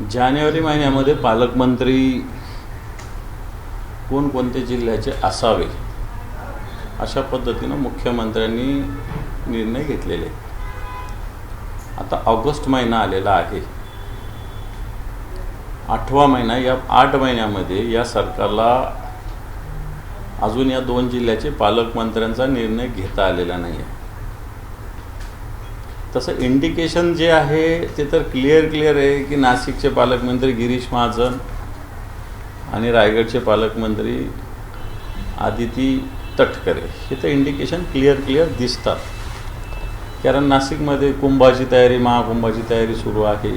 जानेवारी महिन्यामध्ये पालकमंत्री कोणकोणते जिल्ह्याचे असावे अशा पद्धतीनं मुख्यमंत्र्यांनी निर्णय घेतलेले. आता ऑगस्ट महिना आलेला आहे, 8वा महिना. या 8 महिन्यामध्ये या सरकारला अजून या 2 जिल्ह्याचे पालकमंत्र्यांचा निर्णय घेता आलेला नाही आहे. तसं इंडिकेशन जे आहे ते तर क्लिअर आहे की नाशिकचे पालकमंत्री गिरीश महाजन आणि रायगडचे पालकमंत्री आदिती तटकरे हे तर इंडिकेशन क्लिअर दिसतात. कारण नाशिकमध्ये कुंभाची तयारी, महाकुंभाची तयारी सुरू आहे,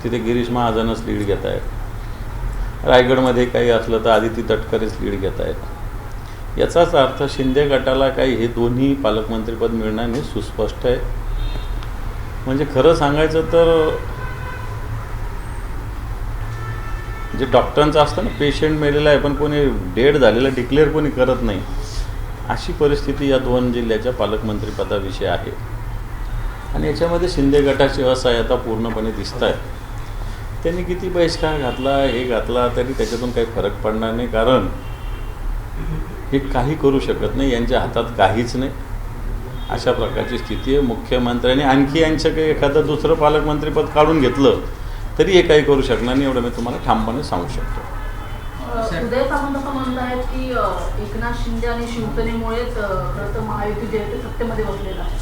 तिथे गिरीश महाजनच लीड घेत आहेत. रायगडमध्ये काही असलं तर आदिती तटकरेच लीड घेत आहेत. याचाच अर्थ शिंदे गटाला काही हे दोन्ही पालकमंत्रीपद मिळणार नाही सुस्पष्ट आहे. म्हणजे खरं सांगायचं तर जे डॉक्टरांचं असतं ना, पेशंट मेलेला आहे पण कोणी डेड झालेला डिक्लेअर कोणी करत नाही, अशी परिस्थिती या 2 जिल्ह्याच्या पालकमंत्रीपदाविषयी आहे. आणि याच्यामध्ये शिंदे गटाची असहाय्यता पूर्णपणे दिसत आहे. त्यांनी किती बहिष्कार घातला, हे घातला तरी त्याच्यातून काही फरक पडणार नाही, कारण हे काही करू शकत नाही, यांच्या हातात काहीच नाही, अशा प्रकारची स्थिती आहे. मुख्यमंत्र्यांनी आणखी यांचं काही एखादं दुसरं पालकमंत्रीपद काढून घेतलं तरी हे काही करू शकणार नाही, एवढं मी तुम्हाला ठामपणे सांगू शकतो. उदय सामंत असं म्हणत आहेत की एकनाथ शिंदे आणि शिवसेनेमुळेच खरं तर महायुती जे आहे ते सत्तेमध्ये बसलेलं आहे.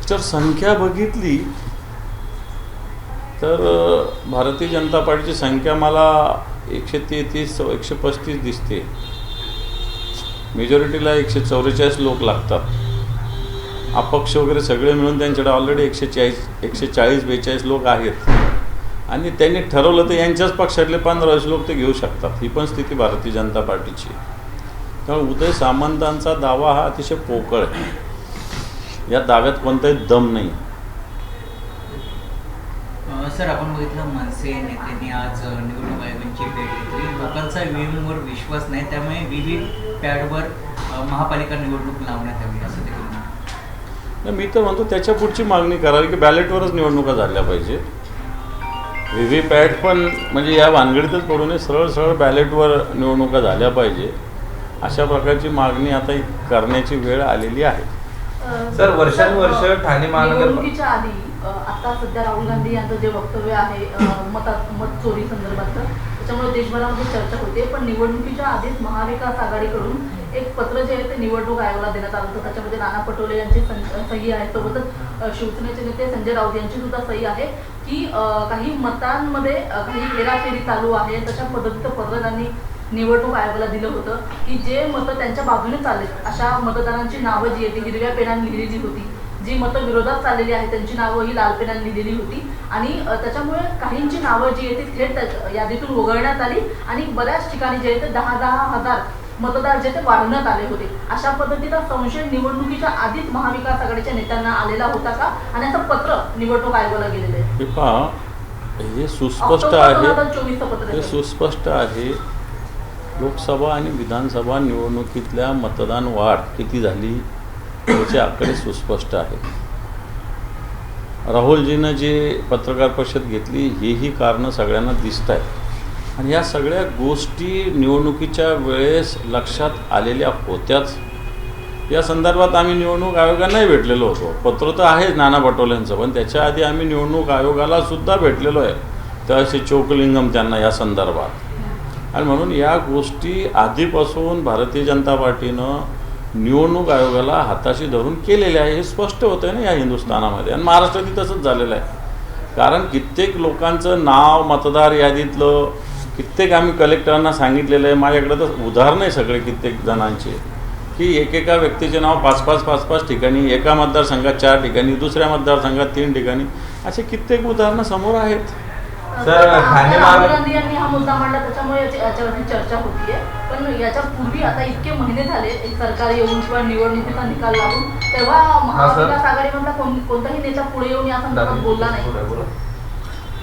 जर संख्या बघितली तर भारतीय जनता पार्टीची संख्या मला 133 135 दिसते. मेजॉरिटीला 144 लोक लागतात. अपक्ष वगैरे सगळे मिळून त्यांच्याकडे ऑलरेडी 140-142 लोक आहेत. आणि त्यांनी ठरवलं तर यांच्याच पक्षातले 15 लोक ते घेऊ शकतात. ही पण स्थिती भारतीय जनता पार्टीची. त्यामुळे उदय सामंतांचा दावा हा अतिशय पोकळ आहे. या दाव्यात कोणताही दम नाही. सर, आपण बघितलं मनसे नेत्यांनी आज निवडणूक आयोगाची भेट घेतली. लोकांचा ईव्हीएमवर विश्वास नाही, त्यामुळे व्हीव्हीपॅटवर महापालिका निवडणूक लावण्यात यावी असं ते म्हणतात. मी तर म्हणतो त्याच्या पुढची मागणी करावी की बॅलेटवरच निवडणुका झाल्या पाहिजे. व्हीव्हीपॅट पण म्हणजे या भानगडीतच पडू नये, सरळ बॅलेटवर निवडणुका झाल्या पाहिजे, अशा प्रकारची मागणी आता करण्याची वेळ आलेली आहे. सर, वर्षानुवर्ष ठाणे निवडणुकीच्या आधी आता सध्या राहुल गांधी यांचं जे वक्तव्य आहे मत चोरी संदर्भातलं, त्याच्यामुळे देशभरामध्ये चर्चा होते. पण निवडणुकीच्या आधीच महाविकास आघाडीकडून एक पत्र जे आहे ते निवडणूक आयोगाला देण्यात आलं होतं. त्याच्यामध्ये नाना पटोले यांची सही आहे, सोबतच शिवसेनेचे नेते संजय राऊत यांची सुद्धा सही आहे की काही मतांमध्ये काही हेराफेरी चालू आहे. तशा पद्धतीचं पत्र त्यांनी निवडणूक आयोगाला दिलं होतं की जे मतं त्यांच्या बाजूने चाललेत अशा मतदारांची नावं जी आहे ती हिरव्या पेनाने लिहिलेली होती. जी मतं विरोधात चाललेली आहेत त्यांची नावं ही लाल पेनाने लिहिलेली होती. आणि त्याच्यामुळे काहींची नावं जी आहे ती थेट यादीतून वगळण्यात आली आणि बऱ्याच ठिकाणी जे आहे ते 10,000 मतदार जे ते वाढवण्यात आले होते. अशा पद्धतीचा संशय निवडणुकीच्या आधीच महाविकास आघाडीच्या नेत्यांना आलेला होता का, आणि असं पत्र निवडणूक आयोगाला गेलेलं आहे. हे सुस्पष्ट आहे, हे सुस्पष्ट आहे. लोकसभा आणि विधानसभा निवडणुकीतल्या मतदान वाढ किती झाली याचे आकडे सुस्पष्ट आहेत. राहुलजीनं जे पत्रकार परिषद घेतली हेही कारणं सगळ्यांना दिसत आहेत. आणि या सगळ्या गोष्टी निवडणुकीच्या वेळेस लक्षात आलेल्या होत्याच. या संदर्भात आम्ही निवडणूक आयोगांनाही भेटलेलो होतो. पत्र तर आहेच नाना पटोलेंचं, पण त्याच्या आधी आम्ही निवडणूक आयोगाला सुद्धा भेटलेलो आहे, तहसील चोकलिंगम त्यांना या संदर्भात. आणि म्हणून या गोष्टी आधीपासून भारतीय जनता पार्टीनं निवडणूक आयोगाला हाताशी धरून केलेल्या आहे. हे स्पष्ट होतं आहे ना या हिंदुस्थानामध्ये, आणि महाराष्ट्रातही तसंच झालेलं आहे. कारण कित्येक लोकांचं नाव मतदार यादीतलं कित्येक आम्ही कलेक्टरांना सांगितलेलं आहे. माझ्याकडे तर उदाहरणं आहे सगळे कित्येक जणांचे की एकेका व्यक्तीचे नाव 5-5 ठिकाणी, एका मतदारसंघात 4 ठिकाणी, दुसऱ्या मतदारसंघात 3 ठिकाणी, असे कित्येक उदाहरणं समोर आहेत. सर, राहुल गांधी यांनी हा मुद्दा मांडला त्याच्यामुळे याच्यावरती चर्चा होतीये. पण याच्या पूर्वी आता इतके महिने झाले एक सरकार येऊन किंवा निवडणुकीचा निकाल लागून, तेव्हा महाविकास आघाडीमधला कोणताही नेता पुढे येऊन या संदर्भात बोलला नाही.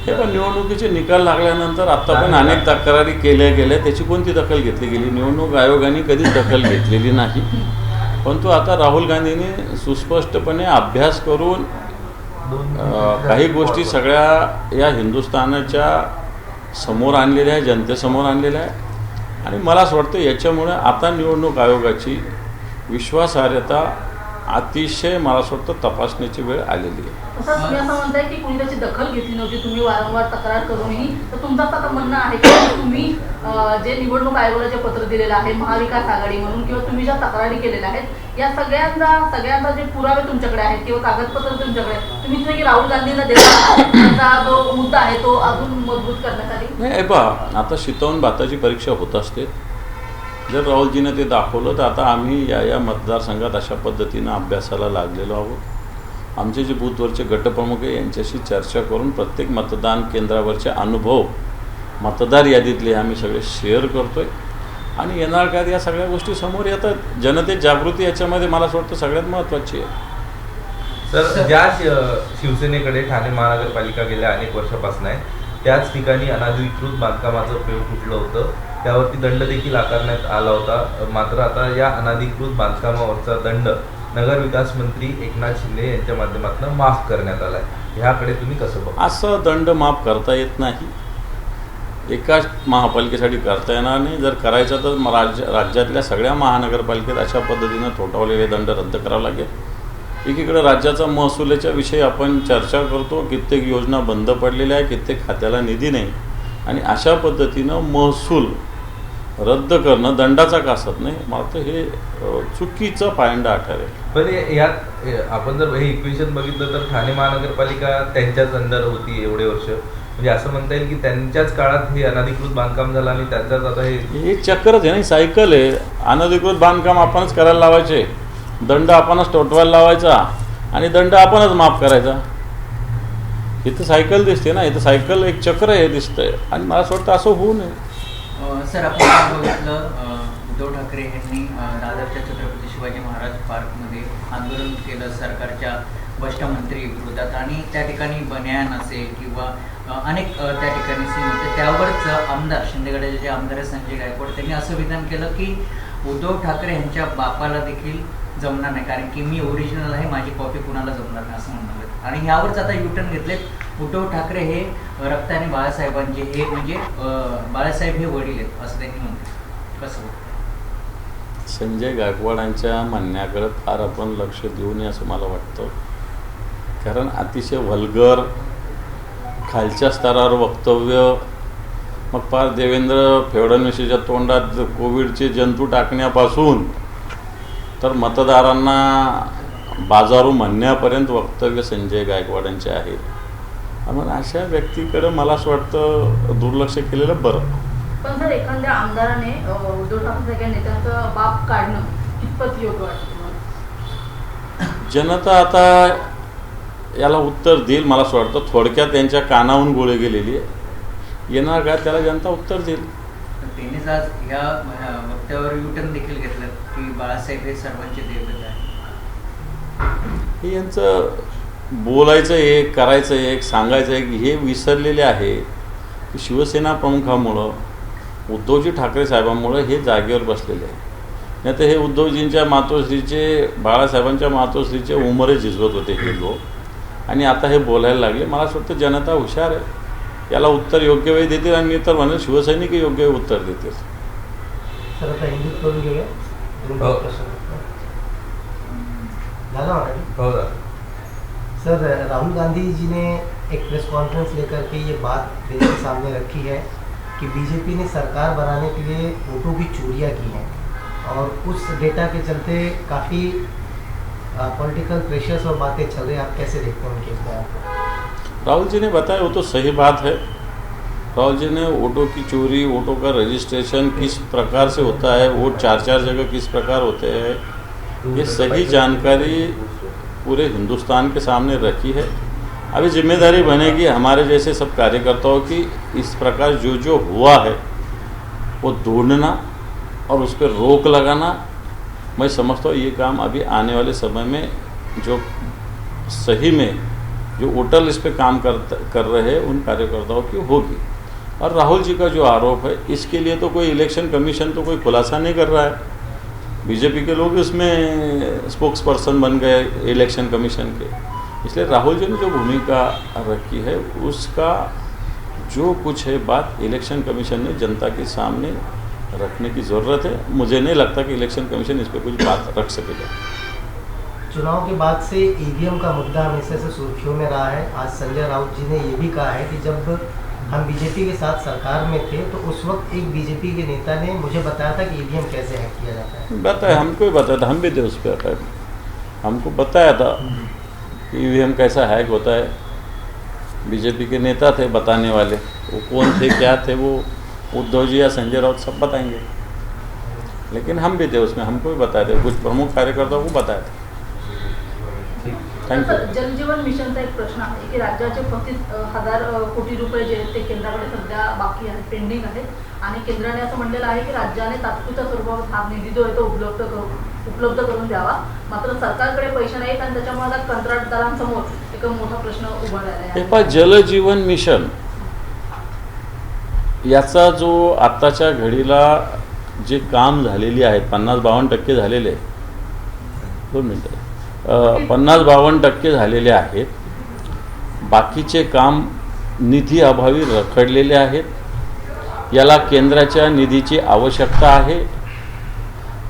हे पण निवडणुकीचे निकाल लागल्यानंतर आता पण अनेक तक्रारी केल्या गेल्या, त्याची कोणती दखल घेतली गेली? निवडणूक आयोगाने कधीच दखल घेतलेली नाही. परंतु आता राहुल गांधींनी सुस्पष्टपणे अभ्यास करून काही गोष्टी सगळ्या या हिंदुस्थानाच्या समोर आणलेल्या आहे, जनतेसमोर आणलेल्या आहे. आणि मला असं वाटतं याच्यामुळे आता निवडणूक आयोगाची विश्वासार्हता अतिशय मला असं वाटतं तपासण्याची वेळ आलेली आहे. तसंच तुम्ही असं म्हणताय की कुणी त्याची दखल घेतली नव्हती, तुम्ही वारंवार तक्रार करूनही. तर तुमचं आता म्हणणं आहे की तुम्ही जे निवडणूक आयोगाला जे पत्र दिलेलं आहे महाविकास आघाडी म्हणून, किंवा तुम्ही ज्या तक्रारी केलेल्या आहेत, या सगळ्यांचा जे पुरावे तुमच्याकडे आहेत किंवा कागदपत्र तुमच्याकडे आहेत, तुम्ही तिथे की राहुल गांधींना देता जो मुद्दा आहे तो अजून मजबूत करण्यासाठी? नाही पहा, आता शितवून भाताची परीक्षा होत असते. जर राहुलजीने ते दाखवलं तर आता आम्ही या मतदारसंघात अशा पद्धतीनं अभ्यासाला लागलेलो आहोत. आमचे जे बूथवरचे गटप्रमुख आहे यांच्याशी चर्चा करून प्रत्येक मतदान केंद्रावरचे अनुभव मतदार यादीतले आम्ही सगळे शेअर करतो आहे. आणि येणार काळात या सगळ्या गोष्टी समोर येतात. जनतेत जागृती याच्यामध्ये मला असं वाटतं सगळ्यात महत्त्वाची आहे. सर, ज्या शिवसेनेकडे ठाणे महानगरपालिका गेल्या अनेक वर्षापासून आहे, त्याच ठिकाणी अनधिकृत बांधकामाचं प्रयोग कुठलं होतं, त्यावरती दंड देखील आकारण्यात आला होता. मात्र आता या अनधिकृत बांधकामावरचा दंड नगरविकास मंत्री एकनाथ शिंदे यांच्या माध्यमातून माफ करण्यात आला आहे. ह्याकडे तुम्ही कसं बघता? असं दंड माफ करता येत नाही. एकाच महापालिकेसाठी करता येणार नाही. जर करायचं तर राज्यातल्या सगळ्या महानगरपालिकेत अशा पद्धतीनं थोटावलेले दंड रद्द करावे लागेल. एकीकडे राज्याचा महसुलाच्या विषयी आपण चर्चा करतो, कित्येक योजना बंद पडलेल्या आहे, कित्येक खात्याला निधी नाही. आणि अशा पद्धतीनं महसूल रद्द करणं दंडाचा कासत नाही. मात्र हे चुकीचं पायंडा ठरेल. पण यात आपण जर हे इक्वेशन बघितलं तर ठाणे महानगरपालिका त्यांच्याच अंडर होती एवढे वर्ष, म्हणजे असं म्हणता येईल की त्यांच्याच काळात हे अनधिकृत बांधकाम झालं आणि त्यांच्याच आता हे चक्करच आहे ना, सायकल आहे. अनधिकृत बांधकाम आपणच करायला लावायचे, दंड आपणच टोटवायला लावायचा आणि दंड आपणच माफ करायचा. इथं सायकल दिसते ना, इथं सायकल एक चक्र हे दिसतंय. आणि मला असं वाटतं असं होऊ नये. सर, आपण बघितलं उद्धव ठाकरे यांनी दादरच्या छत्रपती शिवाजी महाराज पार्कमध्ये आंदोलन केलं सरकारच्या भ्रष्ट मंत्री विरोधात. आणि त्या ठिकाणी बन्यान असेल किंवा अनेक त्या ठिकाणी सीन होते. त्यावरच आमदार शिंदेगडाचे जे आमदार संजय गायकवाड त्यांनी असं विधान केलं की उद्धव ठाकरे यांच्या बापाला देखील जमणार नाही, कारण की मी ओरिजिनल आहे, माझी कॉपी कुणाला जमणार नाही असं म्हणाले. आणि ह्यावरच आता युटर्न घेतलेत. उद्धव ठाकरे हे रक्ताने बाळासाहेबांचे हे म्हणजे बाळासाहेब हे वडील आहेत असं त्यांनी म्हणतात. कसं संजय गायकवाडांच्या म्हणण्याकडे फार आपण लक्ष देऊ नये असं मला वाटतं. कारण अतिशय व्हल्गर खालच्या स्तरावर वक्तव्य, मग फार देवेंद्र फडणवीसच्या तोंडात कोविडचे जंतू टाकण्यापासून तर मतदारांना बाजारू म्हणण्यापर्यंत वक्तव्य संजय गायकवाडांचे आहे. म्हणून अशा व्यक्तीकडे मला असं वाटतं दुर्लक्ष केलेलं बरं. पण जर एखाद्या आमदाराने उद्धव ठाकरे सगळ्या नेत्यांचं बाप काढणं कितपत योग्य वाटतं? जनता आता याला उत्तर देईल मला असं वाटतं. थोडक्यात त्यांच्या कानावून गोळी गेलेली आहे. येणार का त्याला जनता उत्तर देईल. त्यांनीच आज ह्या वक्तव्यावर युटर्न देखील घेतलं की बाळासाहेब हे सर्वांचे दैवत आहे. हे यांचं बोलायचं एक, करायचं एक, सांगायचं एक, हे विसरलेले आहे की शिवसेना प्रमुखामुळं उद्धवजी ठाकरे साहेबांमुळं हे जागेवर बसलेले आहे. नाही तर हे उद्धवजींच्या मातोश्रीचे, बाळासाहेबांच्या मातोश्रीचे उमरे झिजवत होते हे लोक. आणि आता हे बोलायला लागले. मला असं वाटतं जनता हुशार आहे. याला उत्तर योग्य वेळी देतील. आणि मी तर म्हणेल शिवसैनिक योग्य उत्तर देतील. सर, आता हिंदूत करून घेऊया. सर, राहुल गांधी जी ने एक प्रेस कॉन्फ्रेंस लेकर के ये बात देश के सामने रखी है कि बीजेपी ने सरकार बनाने के लिए वोटों की चोरियां की हैं और उस डेटा के चलते काफ़ी पॉलिटिकल प्रेशर्स और बातें चल रही हैं. आप कैसे देखते हैं उनके इस बयान को? राहुल जी ने बताया वो तो सही बात है. राहुल जी ने वोटों की चोरी, वोटों का रजिस्ट्रेशन किस प्रकार से होता है, वोट 4-4 जगह किस प्रकार होते हैं, ये सही जानकारी पूरे हिंदुस्तान के सामने रखी है. अभी जिम्मेदारी बनेगी हमारे जैसे सब कार्यकर्ताओं की इस प्रकार जो जो हुआ है वो ढूंढना और उस पर रोक लगाना. मैं समझता हूँ ये काम अभी आने वाले समय में जो सही में जो वोटर लिस्ट पे काम कर रहे हैं उन कार्यकर्ताओं की होगी. और राहुल जी का जो आरोप है इसके लिए तो कोई इलेक्शन कमीशन तो कोई खुलासा नहीं कर रहा है. बीजेपी के लोग इसमें स्पोक्स पर्सन बन गए इलेक्शन कमीशन के. इसलिए राहुल जी ने जो भूमिका रखी है उसका जो कुछ है बात इलेक्शन कमीशन ने जनता के सामने रखने की ज़रूरत है। मुझे नहीं लगता कि इलेक्शन कमीशन इस पर कुछ बात रख सकेगा। चुनाव के बाद से ईवीएम का मुद्दा हमेशा से सुर्खियों में रहा है। आज संजय राउत जी ने ये भी कहा है कि जब हम बीजेपी के साथ सरकार में थे तो उस वक्त एक बीजेपी के नेता ने मुझे बताया था कि ईवीएम कैसे हैक किया जाता है। बताया, हमको ही बताया था, हम भी थे उस पर, हमको बताया था कि ईवीएम कैसा हैक होता है। बीजेपी के नेता थे बताने वाले, वो कौन थे क्या थे वो उद्धव जी या संजय राउत सब बताएंगे, लेकिन हम भी थे उसमें, हमको भी बताए थे, कुछ प्रमुख कार्यकर्ताओं को बताया था। थँक्यू। जल जीवन मिशनचा एक प्रश्न आहे की राज्याचे 35,000 कोटी रुपये जे आहेत ते केंद्राकडे सध्या बाकी आहेत, पेंडिंग आहेत आणि केंद्राने असं म्हणलेलं आहे की राज्याने तात्पुरत्या स्वरूपात हा निधी जो आहे तो उपलब्ध करून द्यावा। मात्र सरकारकडे पैसे नाहीत आणि त्याच्यामुळे आता कंत्राटदारांसमोर एक मोठा प्रश्न उभा राहिला आहे। हे जल जीवन मिशन याचा जो आत्ताच्या घडीला जे काम झालेली आहेत 50-52% झालेले, 2 मिनटं, 50-52% झालेले आहेत। बाकीचे काम निधी अभावी रखडलेले आहेत। याला केंद्राच्या निधीची आवश्यकता आहे।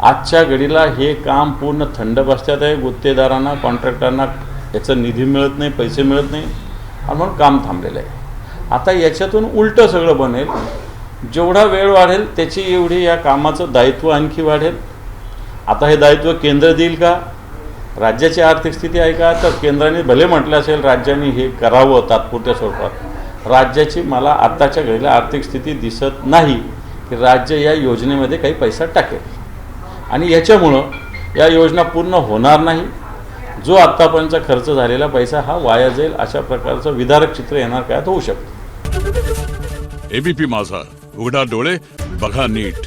आजच्या घडीला हे काम पूर्ण थंड बसत्यात आहे। गुत्तेदारांना, कॉन्ट्रॅक्टरांना याचं निधी मिळत नाही, पैसे मिळत नाही आणि म्हणून काम थांबलेलं आहे। आता याच्यातून उलटं सगळं बनेल। जेवढा वेळ वाढेल त्याची एवढी या कामाचं दायित्व आणखी वाढेल। आता हे दायित्व केंद्र देईल का, राज्याची आर्थिक स्थिती आहे का, तर केंद्राने भले म्हटलं असेल राज्याने हे करावं तात्पुरत्या स्वरूपात, राज्याची मला आत्ताच्या घडीला आर्थिक स्थिती दिसत नाही की राज्य या योजनेमध्ये काही पैसा टाकेल आणि याच्यामुळं या योजना पूर्ण होणार नाही। जो आत्तापर्यंतचा खर्च झालेला पैसा हा वाया जाईल, अशा प्रकारचं विदारक चित्र येणार काय होऊ शकतं। एबीपी माझा, उघडा डोळे बघा नीट।